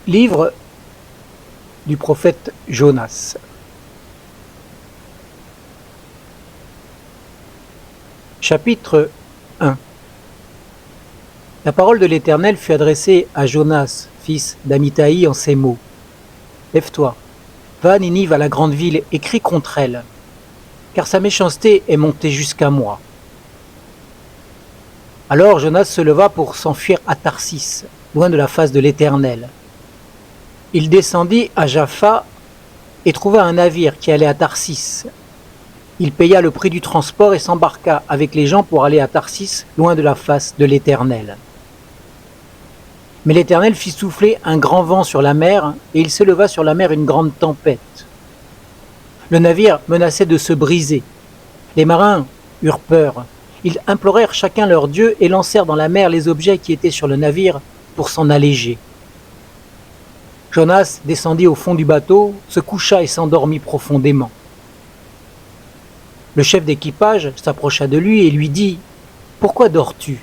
Livre du prophète Jonas. Chapitre 1. La parole de l'Éternel fut adressée à Jonas, fils d'Amittai, en ces mots. Lève-toi, va à Ninive, à la grande ville, et crie contre elle, car sa méchanceté est montée jusqu'à moi. Alors Jonas se leva pour s'enfuir à Tarsis, loin de la face de l'Éternel. Il descendit à Jaffa et trouva un navire qui allait à Tarsis. Il paya le prix du transport et s'embarqua avec les gens pour aller à Tarsis, loin de la face de l'Éternel. Mais l'Éternel fit souffler un grand vent sur la mer, et il s'éleva sur la mer une grande tempête. Le navire menaçait de se briser. Les marins eurent peur. Ils implorèrent chacun leur Dieu et lancèrent dans la mer les objets qui étaient sur le navire pour s'en alléger. Jonas descendit au fond du bateau, se coucha et s'endormit profondément. Le chef d'équipage s'approcha de lui et lui dit « Pourquoi dors-tu ?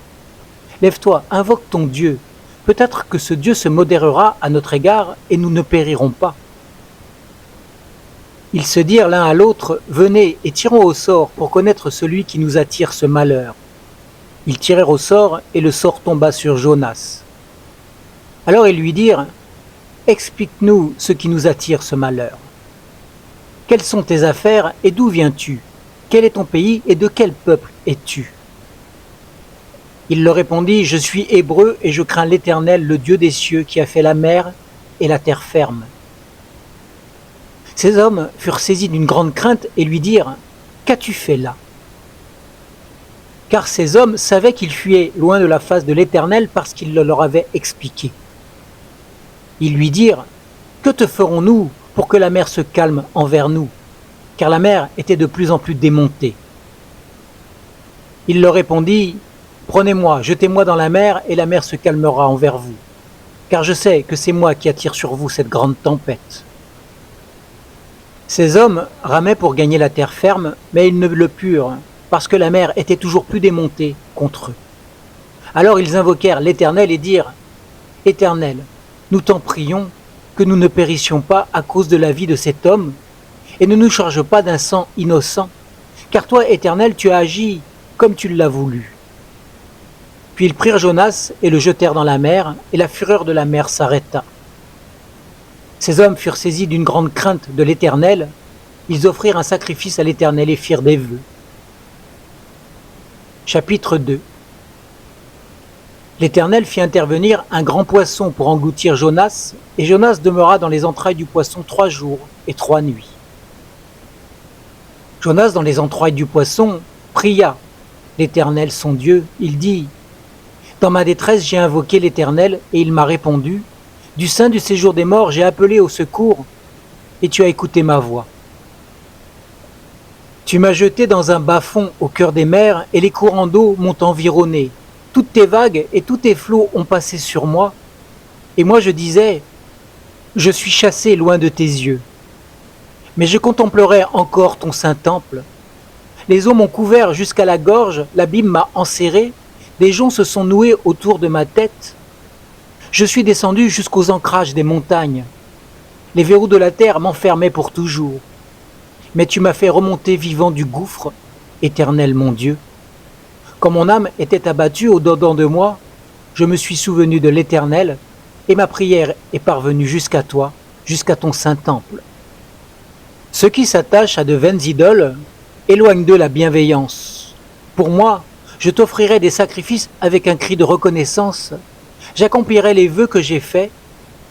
Lève-toi, invoque ton Dieu. Peut-être que ce Dieu se modérera à notre égard et nous ne périrons pas. » Ils se dirent l'un à l'autre « Venez et tirons au sort pour connaître celui qui nous attire ce malheur. » Ils tirèrent au sort et le sort tomba sur Jonas. Alors ils lui dirent « Explique-nous ce qui nous attire ce malheur. Quelles sont tes affaires et d'où viens-tu ? Quel est ton pays et de quel peuple es-tu » Il leur répondit « Je suis hébreu et je crains l'Éternel, le Dieu des cieux, qui a fait la mer et la terre ferme. » Ces hommes furent saisis d'une grande crainte et lui dirent « Qu'as-tu fait là ?» Car ces hommes savaient qu'ils fuyaient loin de la face de l'Éternel parce qu'il le leur avait expliqué. Ils lui dirent « Que te ferons-nous pour que la mer se calme envers nous ?» Car la mer était de plus en plus démontée. Il leur répondit « Prenez-moi, jetez-moi dans la mer, et la mer se calmera envers vous. Car je sais que c'est moi qui attire sur vous cette grande tempête. » Ces hommes ramaient pour gagner la terre ferme, mais ils ne le purent, parce que la mer était toujours plus démontée contre eux. Alors ils invoquèrent l'Éternel et dirent « Éternel, nous t'en prions que nous ne périssions pas à cause de la vie de cet homme, et ne nous charge pas d'un sang innocent, car toi, Éternel, tu as agi comme tu l'as voulu. » Puis ils prirent Jonas et le jetèrent dans la mer, et la fureur de la mer s'arrêta. Ces hommes furent saisis d'une grande crainte de l'Éternel. Ils offrirent un sacrifice à l'Éternel et firent des vœux. Chapitre 2. L'Éternel fit intervenir un grand poisson pour engloutir Jonas, et Jonas demeura dans les entrailles du poisson 3 jours et 3 nuits. Jonas, dans les entrailles du poisson, pria l'Éternel son Dieu. Il dit « Dans ma détresse, j'ai invoqué l'Éternel, et il m'a répondu. Du sein du séjour des morts, j'ai appelé au secours, et tu as écouté ma voix. Tu m'as jeté dans un bas-fond au cœur des mers, et les courants d'eau m'ont environné. Toutes tes vagues et tous tes flots ont passé sur moi. Et moi je disais, je suis chassé loin de tes yeux. Mais je contemplerai encore ton saint temple. Les eaux m'ont couvert jusqu'à la gorge, l'abîme m'a enserré, des joncs se sont noués autour de ma tête. Je suis descendu jusqu'aux ancrages des montagnes. Les verrous de la terre m'enfermaient pour toujours. Mais tu m'as fait remonter vivant du gouffre, Éternel mon Dieu. Quand mon âme était abattue au-dedans de moi, je me suis souvenu de l'Éternel, et ma prière est parvenue jusqu'à toi, jusqu'à ton saint temple. Ceux qui s'attachent à de vaines idoles éloignent d'eux la bienveillance. Pour moi, je t'offrirai des sacrifices avec un cri de reconnaissance. J'accomplirai les vœux que j'ai faits.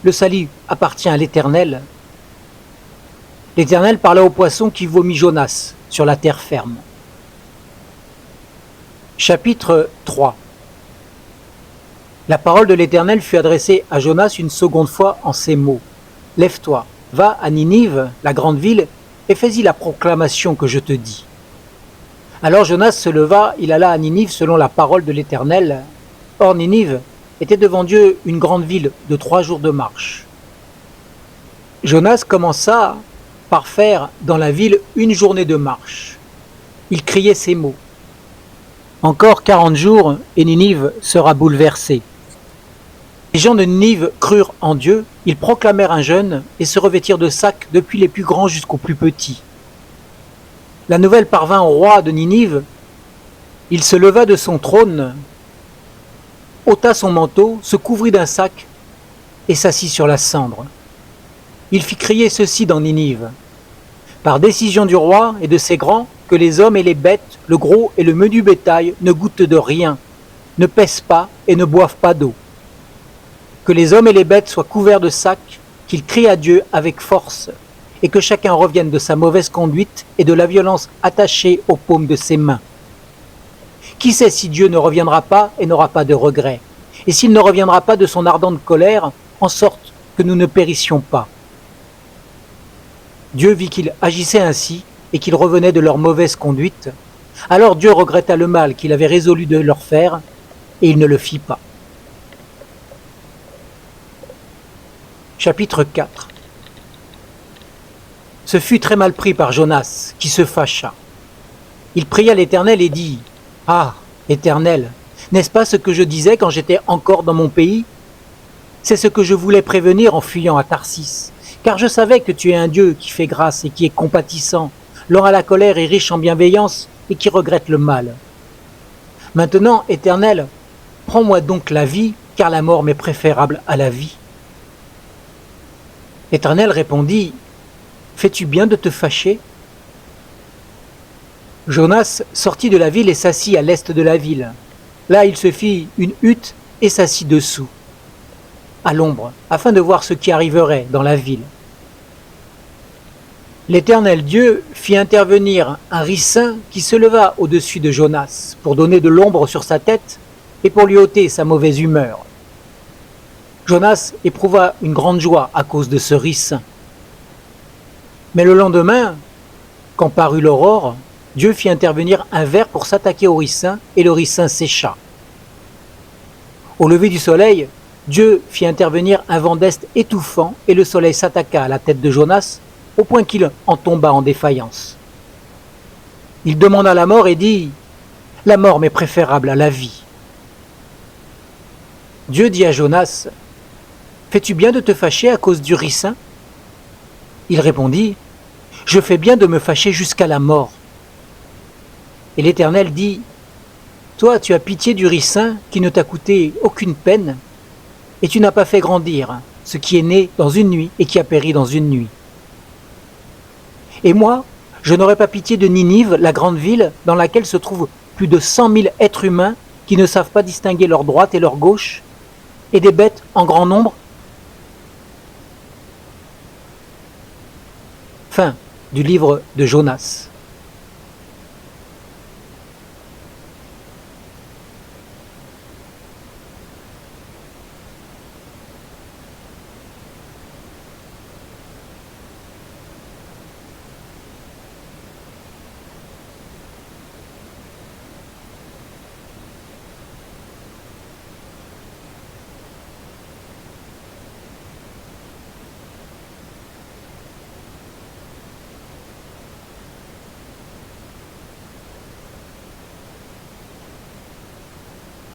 Le salut appartient à l'Éternel. L'Éternel parla au poisson qui vomit Jonas sur la terre ferme. Chapitre 3. La parole de l'Éternel fut adressée à Jonas une seconde fois en ces mots. « Lève-toi, va à Ninive, la grande ville, et fais-y la proclamation que je te dis. » Alors Jonas se leva, il alla à Ninive selon la parole de l'Éternel. Or Ninive était devant Dieu une grande ville de 3 jours de marche. Jonas commença par faire dans la ville une journée de marche. Il criait ces mots. Encore 40 jours et Ninive sera bouleversée. Les gens de Ninive crurent en Dieu, ils proclamèrent un jeûne et se revêtirent de sacs depuis les plus grands jusqu'aux plus petits. La nouvelle parvint au roi de Ninive. Il se leva de son trône, ôta son manteau, se couvrit d'un sac et s'assit sur la cendre. Il fit crier ceci dans Ninive: par décision du roi et de ses grands, que les hommes et les bêtes, le gros et le menu bétail ne goûtent de rien, ne pèsent pas et ne boivent pas d'eau. Que les hommes et les bêtes soient couverts de sacs, qu'ils crient à Dieu avec force, et que chacun revienne de sa mauvaise conduite et de la violence attachée aux paumes de ses mains. Qui sait si Dieu ne reviendra pas et n'aura pas de regret, et s'il ne reviendra pas de son ardente colère, en sorte que nous ne périssions pas. Dieu vit qu'ils agissaient ainsi et qu'ils revenaient de leur mauvaise conduite. Alors Dieu regretta le mal qu'il avait résolu de leur faire, et il ne le fit pas. Chapitre 4. Ce fut très mal pris par Jonas, qui se fâcha. Il pria l'Éternel et dit: ah, Éternel, n'est-ce pas ce que je disais quand j'étais encore dans mon pays? C'est ce que je voulais prévenir en fuyant à Tarsis, car je savais que tu es un Dieu qui fait grâce et qui est compatissant, lent à la colère et riche en bienveillance, et qui regrette le mal. Maintenant, Éternel, prends-moi donc la vie, car la mort m'est préférable à la vie. L'Éternel répondit: fais-tu bien de te fâcher? Jonas sortit de la ville et s'assit à l'est de la ville. Là, il se fit une hutte et s'assit dessous, à l'ombre, afin de voir ce qui arriverait dans la ville. L'Éternel Dieu fit intervenir un ricin qui se leva au-dessus de Jonas pour donner de l'ombre sur sa tête et pour lui ôter sa mauvaise humeur. Jonas éprouva une grande joie à cause de ce ricin. Mais le lendemain, quand parut l'aurore, Dieu fit intervenir un ver pour s'attaquer au ricin, et le ricin sécha. Au lever du soleil, Dieu fit intervenir un vent d'est étouffant, et le soleil s'attaqua à la tête de Jonas, au point qu'il en tomba en défaillance. Il demanda la mort et dit: la mort m'est préférable à la vie. Dieu dit à Jonas: fais-tu bien de te fâcher à cause du ricin? Il répondit: je fais bien de me fâcher jusqu'à la mort. Et l'Éternel dit: toi, tu as pitié du ricin qui ne t'a coûté aucune peine, et tu n'as pas fait grandir ce qui est né dans une nuit et qui a péri dans une nuit. Et moi, je n'aurais pas pitié de Ninive, la grande ville dans laquelle se trouvent plus de 100 000 êtres humains qui ne savent pas distinguer leur droite et leur gauche, et des bêtes en grand nombre. Fin du livre de Jonas.